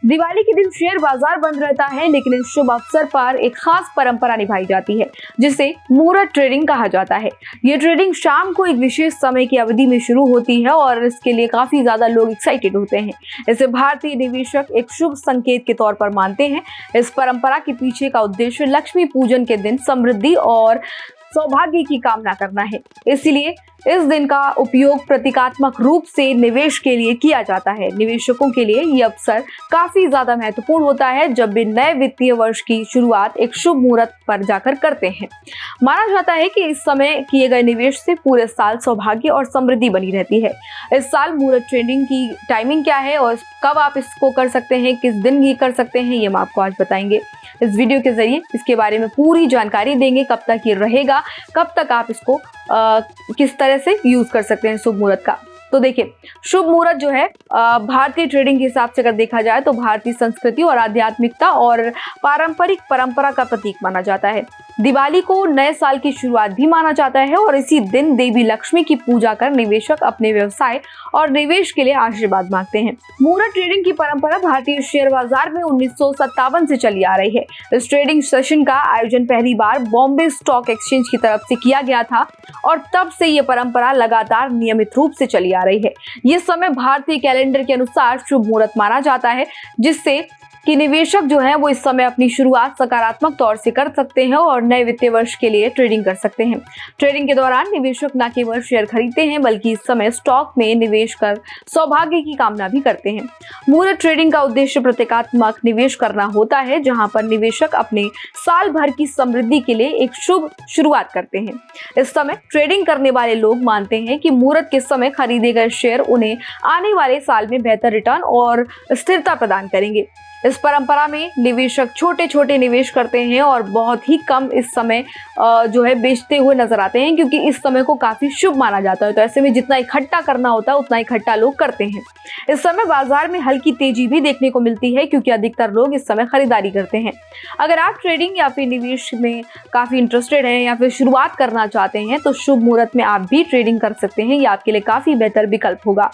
दिवाली के दिन शेयर बाजार बंद रहता है, लेकिन इस शुभ अवसर पर एक खास परंपरा निभाई जाती है जिसे मुहूर्त ट्रेडिंग कहा जाता है। ये ट्रेडिंग शाम को एक विशेष समय की अवधि में शुरू होती है और इसके लिए काफी ज्यादा लोग एक्साइटेड होते हैं। इसे भारतीय निवेशक एक शुभ संकेत के तौर पर मानते हैं। इस परंपरा के पीछे का उद्देश्य लक्ष्मी पूजन के दिन समृद्धि और सौभाग्य की कामना करना है। इसलिए इस दिन का उपयोग प्रतीकात्मक रूप से निवेश के लिए किया जाता है। निवेशकों के लिए यह अवसर काफी ज्यादा महत्वपूर्ण होता है जब वे नए वित्तीय वर्ष की शुरुआत एक शुभ मुहूर्त पर जाकर करते हैं। माना जाता है कि इस समय किए गए निवेश से पूरे साल सौभाग्य और समृद्धि बनी रहती है। इस साल मुहूर्त ट्रेडिंग की टाइमिंग क्या है और कब आप इसको कर सकते हैं, किस दिन ये कर सकते हैं, ये हम आपको आज बताएंगे। इस वीडियो के जरिए इसके बारे में पूरी जानकारी देंगे, कब तक ये रहेगा, कब तक आप इसको किस तरह से यूज कर सकते हैं शुभ मुहूर्त का। तो देखिए, शुभ मुहूर्त जो है भारतीय ट्रेडिंग के हिसाब से अगर देखा जाए तो भारतीय संस्कृति और आध्यात्मिकता और पारंपरिक परंपरा का प्रतीक माना जाता है। दिवाली को नए साल की शुरुआत भी माना जाता है और इसी दिन देवी लक्ष्मी की पूजा कर निवेशक अपने व्यवसाय और निवेश के लिए आशीर्वाद मांगते हैं। मुहूर्त ट्रेडिंग की परंपरा भारतीय शेयर बाजार में 1957 से चली आ रही है। इस ट्रेडिंग सेशन का आयोजन पहली बार बॉम्बे स्टॉक एक्सचेंज की तरफ से किया गया था और तब से ये परंपरा लगातार नियमित रूप से चली आ रही है। ये समय भारतीय कैलेंडर के अनुसार शुभ मुहूर्त माना जाता है, जिससे कि निवेशक जो है वो इस समय अपनी शुरुआत सकारात्मक तौर से कर सकते हैं और नए वित्तीय वर्ष के लिए ट्रेडिंग कर सकते हैं। ट्रेडिंग के दौरान निवेशक न केवल शेयर खरीदते हैं बल्कि इस समय स्टॉक में निवेश कर सौभाग्य की कामना भी करते हैं। मुहूर्त ट्रेडिंग का उद्देश्य प्रतीकात्मक निवेश करना होता है, जहां पर निवेशक अपने साल भर की समृद्धि के लिए एक शुभ शुरुआत करते हैं। इस समय ट्रेडिंग करने वाले लोग मानते हैं कि मुहूर्त के समय खरीदे गए शेयर उन्हें आने वाले साल में बेहतर रिटर्न और स्थिरता प्रदान करेंगे। इस परंपरा में निवेशक छोटे छोटे निवेश करते हैं और बहुत ही कम इस समय जो है बेचते हुए नजर आते हैं, क्योंकि इस समय को काफी शुभ माना जाता है। तो ऐसे में जितना इकट्ठा करना होता है उतना इकट्ठा लोग करते हैं। इस समय बाजार में हल्की तेजी भी देखने को मिलती है, क्योंकि अधिकतर लोग इस समय खरीदारी करते हैं। अगर आप ट्रेडिंग या फिर निवेश में काफी इंटरेस्टेड हैं या फिर शुरुआत करना चाहते हैं तो शुभ मुहूर्त में आप भी ट्रेडिंग कर सकते हैं। ये आपके लिए काफी बेहतर विकल्प होगा।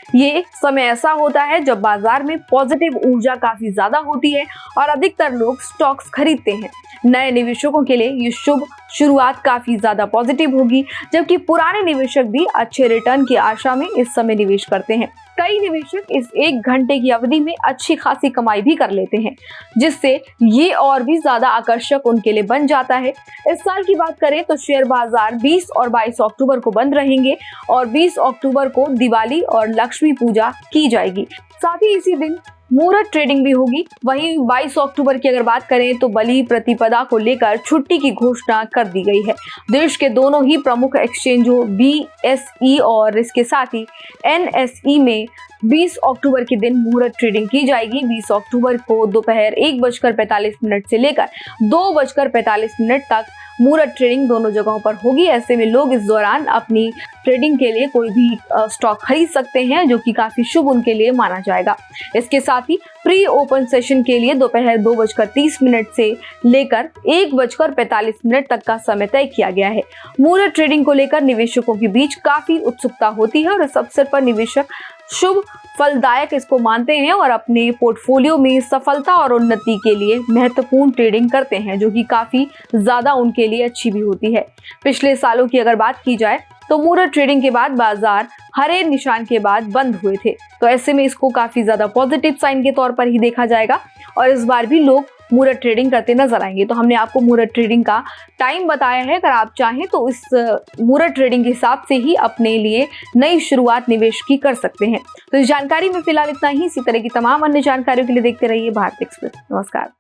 ये समय ऐसा होता है जब बाजार में पॉजिटिव ऊर्जा काफी ज्यादा होती है और अधिकतर लोग स्टॉक्स खरीदते हैं। नए निवेशकों के लिए ये शुभ शुरुआत काफी ज्यादा पॉजिटिव होगी, जबकि पुराने निवेशक भी अच्छे रिटर्न की आशा में इस समय निवेश करते हैं। कई निवेशक इस 1 घंटे की अवधि में अच्छी खासी कमाई भी कर लेते हैं, जिससे ये और भी ज्यादा आकर्षक उनके लिए बन जाता है। इस साल की बात करें तो शेयर बाजार 20 और 22 अक्टूबर को बंद रहेंगे और 20 अक्टूबर को दिवाली और लक्ष्मी पूजा की जाएगी। साथ ही इसी दिन मुहूर्त ट्रेडिंग भी होगी। वहीं 22 अक्टूबर की अगर बात करें तो बलि प्रतिपदा को लेकर छुट्टी की घोषणा कर दी गई है। देश के दोनों ही प्रमुख एक्सचेंजों BSE और इसके साथ ही NSE में 20 अक्टूबर के दिन मुहूर्त ट्रेडिंग की जाएगी। 20 अक्टूबर को दोपहर 1:45 से लेकर 2:45 तक मुहूर्त ट्रेडिंग दोनों जगहों पर होगी। ऐसे में लोग इस दौरान अपनी ट्रेडिंग के लिए कोई भी स्टॉक खरीद सकते हैं, जो कि काफी शुभ उनके लिए माना जाएगा। इसके साथ ही प्री ओपन सेशन के लिए दोपहर 2:30 से लेकर 1:45 तक का समय तय किया गया है। मुहूर्त ट्रेडिंग को लेकर निवेशकों के बीच काफी उत्सुकता होती है और इस अवसर पर निवेशक शुभ फलदायक इसको मानते हैं और अपने पोर्टफोलियो में सफलता और उन्नति के लिए महत्वपूर्ण ट्रेडिंग करते हैं, जो कि काफी ज्यादा उनके लिए अच्छी भी होती है। पिछले सालों की अगर बात की जाए तो मुहूर्त ट्रेडिंग के बाद बाजार हरे निशान के बाद बंद हुए थे, तो ऐसे में इसको काफी ज्यादा पॉजिटिव साइन के तौर पर ही देखा जाएगा और इस बार भी लोग मुहूर्त ट्रेडिंग करते नजर आएंगे। तो हमने आपको मुहूर्त ट्रेडिंग का टाइम बताया है। अगर आप चाहें तो इस मुहूर्त ट्रेडिंग के हिसाब से ही अपने लिए नई शुरुआत निवेश की कर सकते हैं। तो इस जानकारी में फिलहाल इतना ही। इसी तरह की तमाम अन्य जानकारियों के लिए देखते रहिए भारत एक्सप्रेस। नमस्कार।